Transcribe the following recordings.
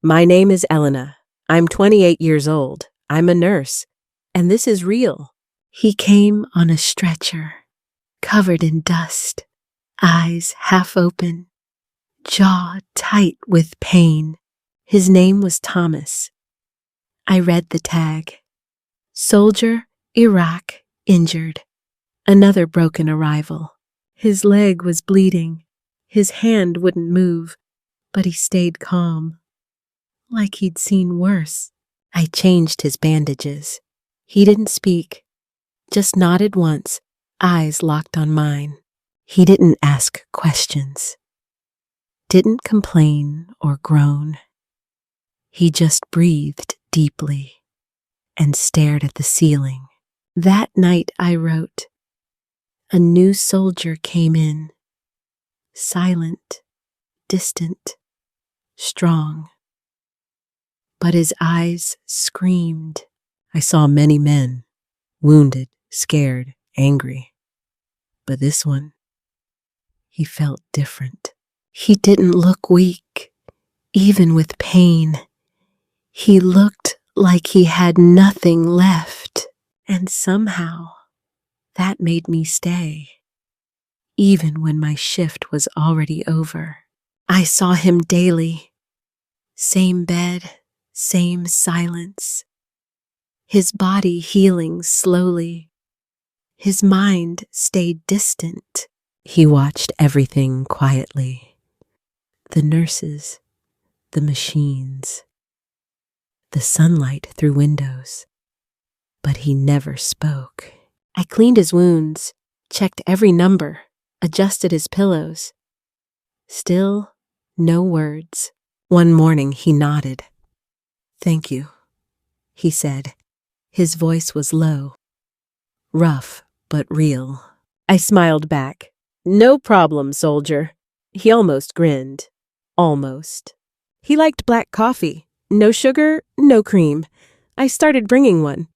My name is Elena. I'm 28 years old. I'm a nurse. And this is real. He came on a stretcher, covered in dust, eyes half open, jaw tight with pain. His name was Thomas. I read the tag. Soldier, Iraq, injured. Another broken arrival. His leg was bleeding. His hand wouldn't move, but he stayed calm. Like he'd seen worse. I changed his bandages. He didn't speak, just nodded once, eyes locked on mine. He didn't ask questions. Didn't complain or groan. He just breathed deeply and stared at the ceiling. That night I wrote, a new soldier came in, silent, distant, strong. But his eyes screamed. I saw many men, wounded, scared, angry. But this one, he felt different. He didn't look weak, even with pain. He looked like he had nothing left. And somehow, that made me stay. Even when my shift was already over. I saw him daily. Same bed, same silence. His body healing slowly. His mind stayed distant. He watched everything quietly. The nurses, the machines, the sunlight through windows. But he never spoke. I cleaned his wounds, checked every number, adjusted his pillows. Still, no words. One morning he nodded. "Thank you," he said. His voice was low, rough but real. I smiled back. "No problem, soldier." He almost grinned. Almost. He liked black coffee. No sugar, no cream. I started bringing one.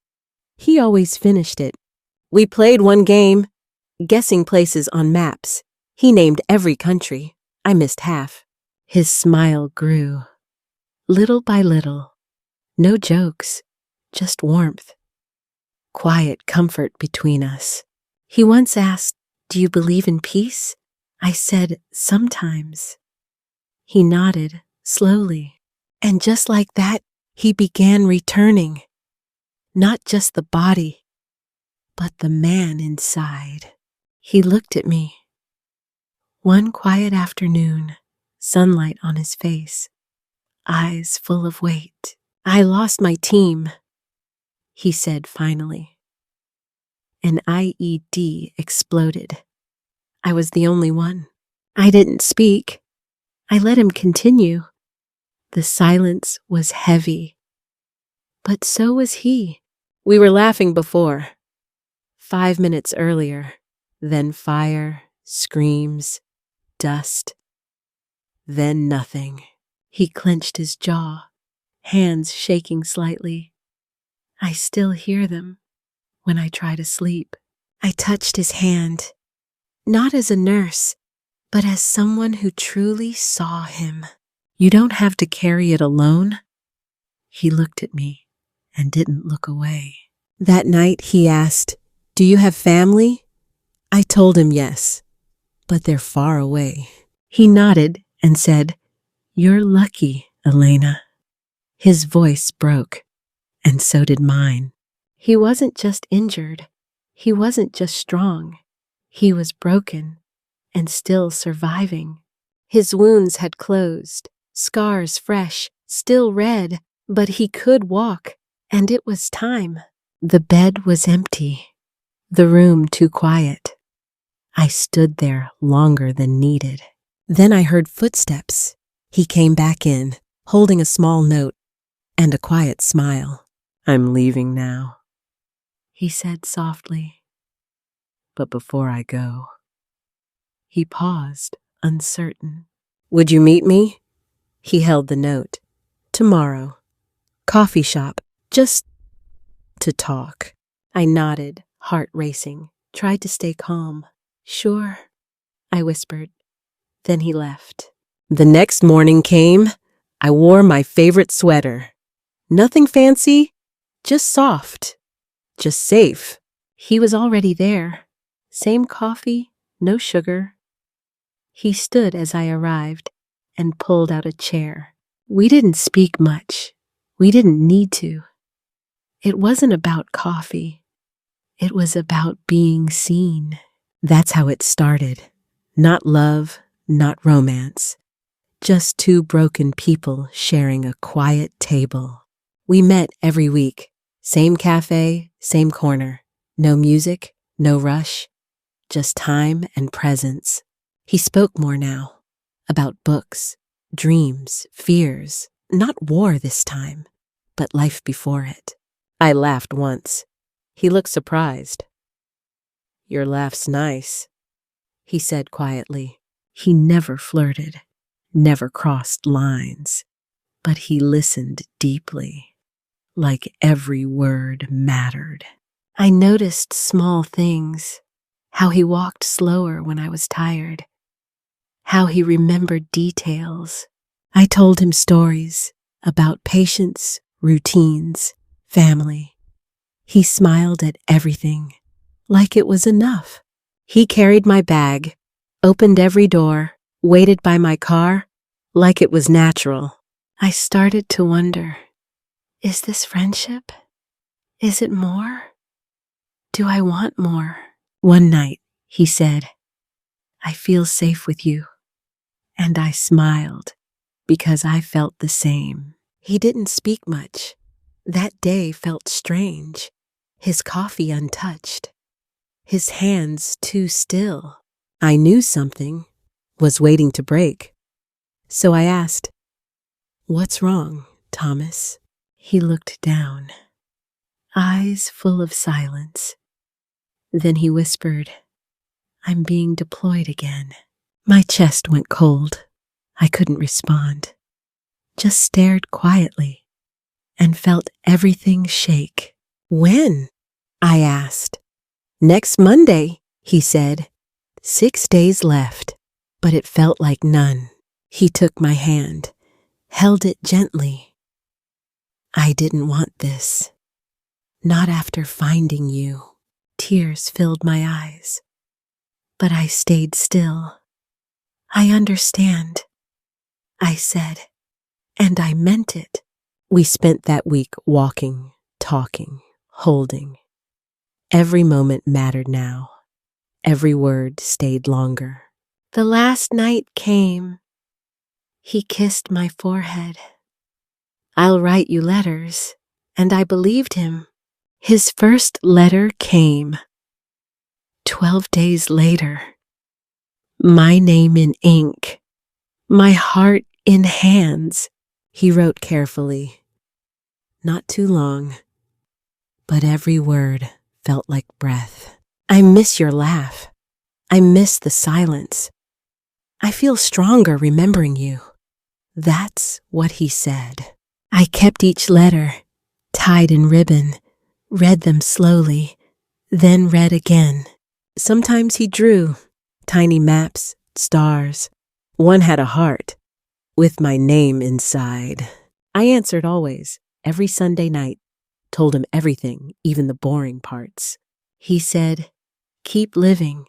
He always finished it. We played one game, guessing places on maps. He named every country. I missed half. His smile grew. Little by little. No jokes, just warmth. Quiet comfort between us. He once asked, "Do you believe in peace?" I said, "Sometimes." He nodded, slowly. And just like that, he began returning. Not just the body, but the man inside. He looked at me. One quiet afternoon, sunlight on his face, eyes full of weight. "I lost my team," he said finally. An IED exploded. I was the only one. I didn't speak. I let him continue. The silence was heavy. But so was he. We were laughing before. 5 minutes earlier, then fire, screams, dust, then nothing. He clenched his jaw, hands shaking slightly. I still hear them when I try to sleep. I touched his hand, not as a nurse, but as someone who truly saw him. "You don't have to carry it alone." He looked at me and didn't look away. That night he asked, "Do you have family?" I told him yes, but they're far away. He nodded and said, "You're lucky, Elena." His voice broke, and so did mine. He wasn't just injured. He wasn't just strong. He was broken and still surviving. His wounds had closed, scars fresh, still red, but he could walk, and it was time. The bed was empty, the room too quiet. I stood there longer than needed. Then I heard footsteps. He came back in, holding a small note and a quiet smile. "I'm leaving now," he said softly. "But before I go..." He paused, uncertain. "Would you meet me?" He held the note. "Tomorrow. Coffee shop. Just to talk." I nodded, heart racing, tried to stay calm. "Sure," I whispered. Then he left. The next morning came. I wore my favorite sweater. Nothing fancy, just soft, just safe. He was already there. Same coffee, no sugar. He stood as I arrived and pulled out a chair. We didn't speak much. We didn't need to. It wasn't about coffee. It was about being seen. That's how it started. Not love, not romance. Just two broken people sharing a quiet table. We met every week. Same cafe, same corner. No music, no rush. Just time and presence. He spoke more now. About books, dreams, fears. Not war this time, but life before it. I laughed once. He looked surprised. Your laugh's nice, he said quietly. He never flirted, never crossed lines, but he listened deeply, like every word mattered. I noticed small things, how he walked slower when I was tired, how he remembered details. I told him stories about patience, routines, family. He smiled at everything, like it was enough. He carried my bag, opened every door, waited by my car, like it was natural. I started to wonder, is this friendship? Is it more? Do I want more? One night, he said, I feel safe with you. And I smiled, because I felt the same. He didn't speak much. That day felt strange. His coffee untouched. His hands too still. I knew something was waiting to break. So I asked, What's wrong, Thomas? He looked down, eyes full of silence. Then he whispered, I'm being deployed again. My chest went cold. I couldn't respond. Just stared quietly and felt everything shake. When? I asked. Next Monday, he said. 6 days left, but it felt like none. He took my hand, held it gently. I didn't want this. Not after finding you. Tears filled my eyes. But I stayed still. I understand, I said, and I meant it. We spent that week walking, talking, holding. Every moment mattered now. Every word stayed longer. The last night came. He kissed my forehead. I'll write you letters, and I believed him. His first letter came. 12 days later. My name in ink. My heart in hands. He wrote carefully. Not too long, but every word felt like breath. I miss your laugh. I miss the silence. I feel stronger remembering you. That's what he said. I kept each letter, tied in ribbon, read them slowly, then read again. Sometimes he drew tiny maps, stars. One had a heart with my name inside. I answered always, every Sunday night, told him everything, even the boring parts. He said, keep living.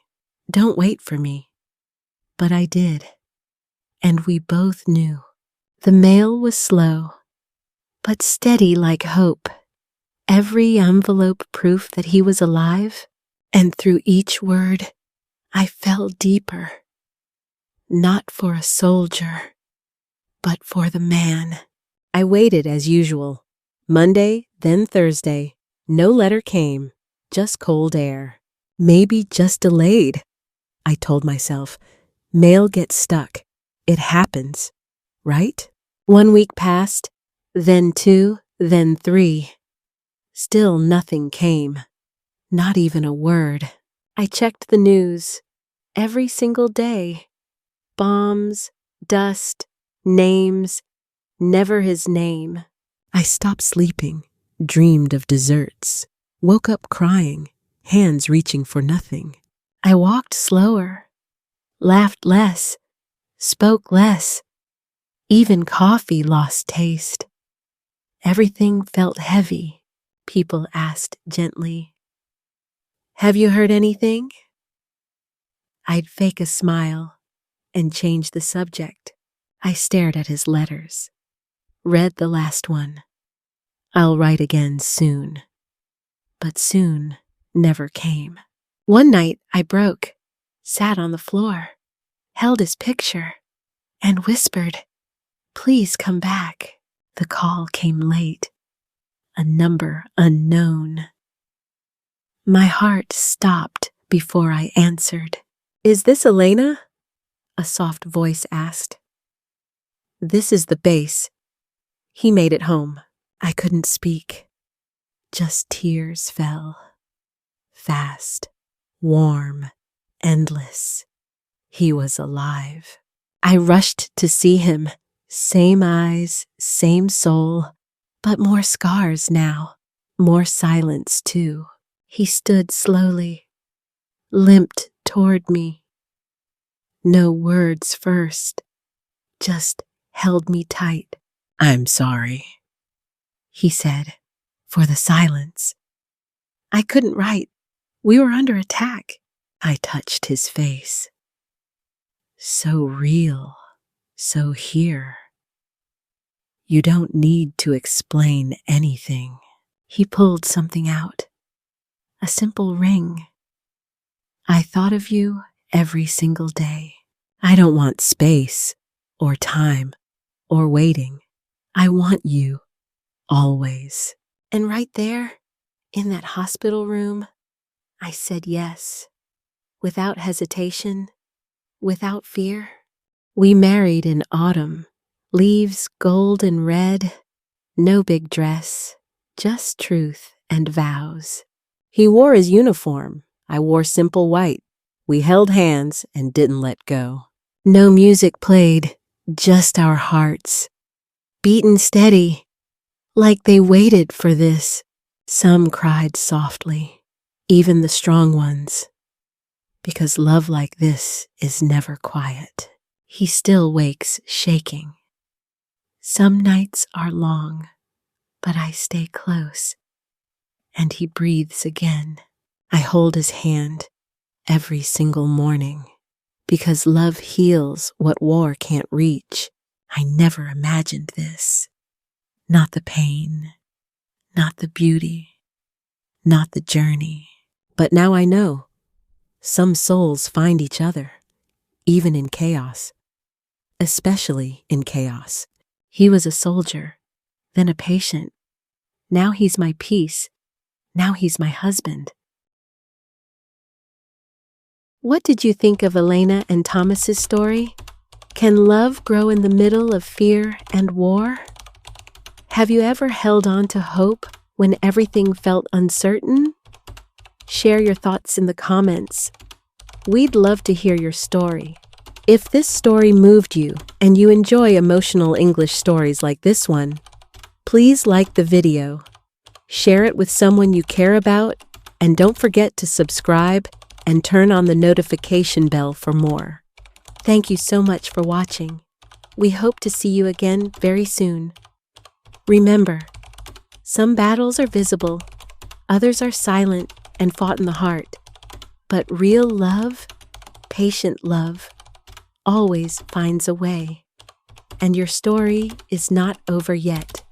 Don't wait for me. But I did. And we both knew. The mail was slow, but steady like hope. Every envelope proof that he was alive, and through each word, I fell deeper. Not for a soldier, but for the man. I waited as usual. Monday, then Thursday. No letter came, just cold air. Maybe just delayed. I told myself, mail gets stuck. It happens, right? 1 week passed, then 2, then 3. Still nothing came. Not even a word. I checked the news every single day. Bombs, dust, names, never his name. I stopped sleeping, dreamed of desserts, woke up crying, hands reaching for nothing. I walked slower, laughed less, spoke less. Even coffee lost taste. Everything felt heavy. People asked gently, Have you heard anything? I'd fake a smile and change the subject. I stared at his letters, read the last one. I'll write again soon. But soon never came. One night I broke, sat on the floor, held his picture, and whispered, "Please come back." The call came late, a number unknown. My heart stopped before I answered. Is this Elena? A soft voice asked. This is the base. He made it home. I couldn't speak. Just tears fell. Fast, warm, endless. He was alive. I rushed to see him. Same eyes, same soul, but more scars now. More silence, too. He stood slowly, limped toward me. No words first, just held me tight. I'm sorry, he said, for the silence. I couldn't write. We were under attack. I touched his face. So real, so here. You don't need to explain anything. He pulled something out. A simple ring. I thought of you every single day. I don't want space, or time, or waiting. I want you, always. And right there, in that hospital room, I said yes, without hesitation, without fear. We married in autumn, leaves gold and red, no big dress, just truth and vows. He wore his uniform. I wore simple white. We held hands and didn't let go. No music played, just our hearts, beaten steady, like they waited for this. Some cried softly, even the strong ones, because love like this is never quiet. He still wakes shaking. Some nights are long, but I stay close, and he breathes again. I hold his hand every single morning, because love heals what war can't reach. I never imagined this. Not the pain, not the beauty, not the journey. But now I know. Some souls find each other, even in chaos. Especially in chaos. He was a soldier, then a patient. Now he's my peace. Now he's my husband. What did you think of Elena and Thomas's story? Can love grow in the middle of fear and war? Have you ever held on to hope when everything felt uncertain? Share your thoughts in the comments. We'd love to hear your story. If this story moved you and you enjoy emotional English stories like this one, please like the video, share it with someone you care about, and don't forget to subscribe and turn on the notification bell for more. Thank you so much for watching. We hope to see you again very soon. Remember, some battles are visible, others are silent and fought in the heart. But real love, patient love, always finds a way. And your story is not over yet.